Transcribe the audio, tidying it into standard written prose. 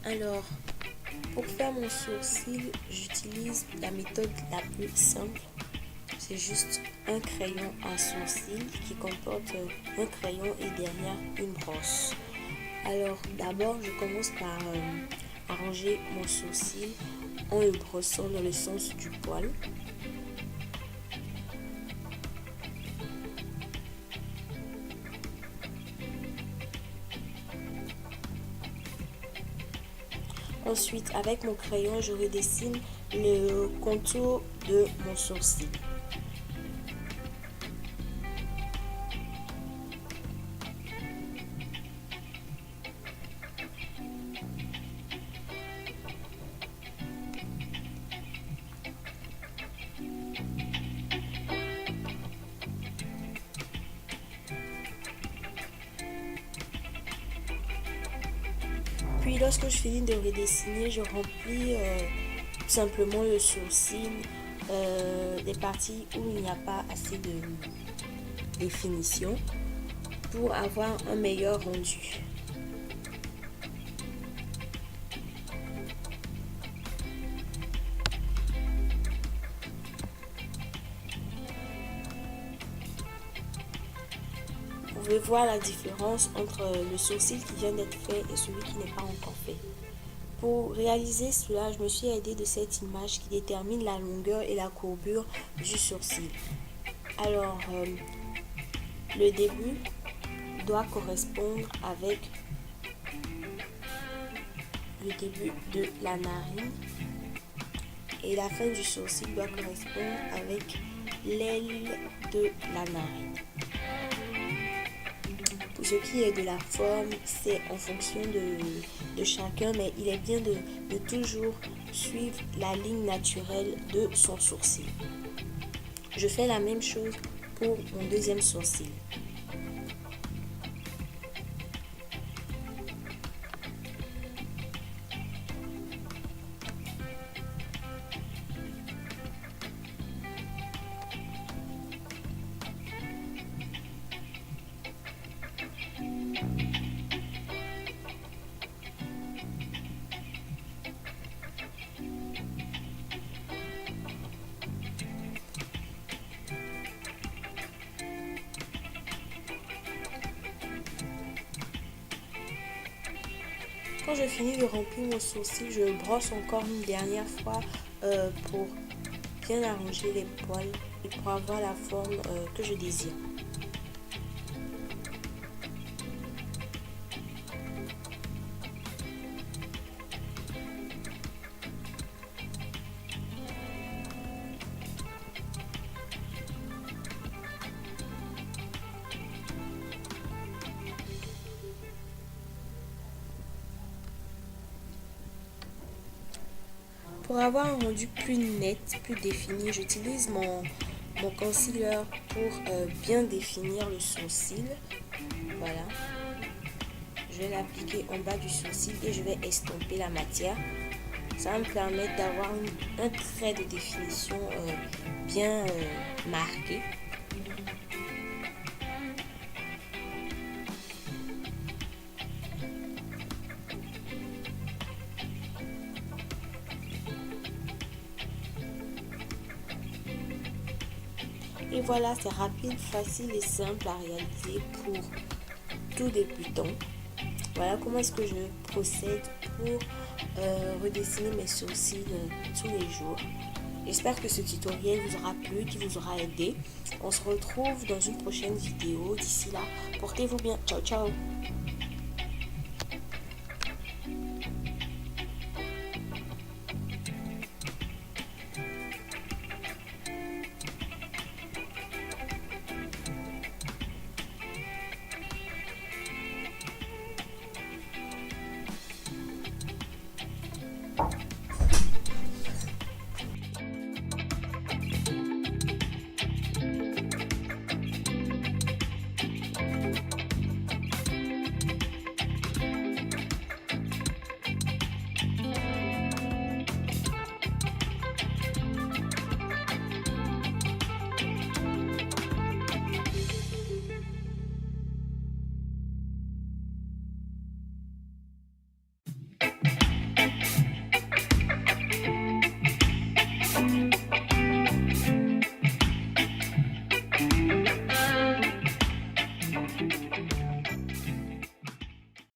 Alors, pour faire mon sourcil, j'utilise la méthode la plus simple. C'est juste un crayon à sourcil qui comporte un crayon et derrière une brosse. Alors, d'abord, je commence par arranger mon sourcil en le brossant dans le sens du poil. Ensuite, avec mon crayon, je redessine le contour de mon sourcil. Puis lorsque je finis de redessiner, je remplis tout simplement le sourcil des parties où il n'y a pas assez de définition pour avoir un meilleur rendu. Vous pouvez voir la différence entre le sourcil qui vient d'être fait et celui qui n'est pas encore fait. Pour réaliser cela, je me suis aidée de cette image qui détermine la longueur et la courbure du sourcil. Alors, le début doit correspondre avec le début de la narine et la fin du sourcil doit correspondre avec l'aile de la narine. Pour ce qui est de la forme, c'est en fonction de chacun, mais il est bien de toujours suivre la ligne naturelle de son sourcil. Je fais la même chose pour mon deuxième sourcil. Quand je finis de remplir mon sourcil, je brosse encore une dernière fois pour bien arranger les poils et pour avoir la forme que je désire. Pour avoir un rendu plus net, plus défini, j'utilise mon concealer pour bien définir le sourcil. Voilà. Je vais l'appliquer en bas du sourcil et je vais estomper la matière. Ça va me permettre d'avoir un trait de définition bien marqué. Et voilà, c'est rapide, facile et simple à réaliser pour tout débutant. Voilà comment est-ce que je procède pour redessiner mes sourcils tous les jours. J'espère que ce tutoriel vous aura plu, qu'il vous aura aidé. On se retrouve dans une prochaine vidéo. D'ici là, portez-vous bien. Ciao, ciao.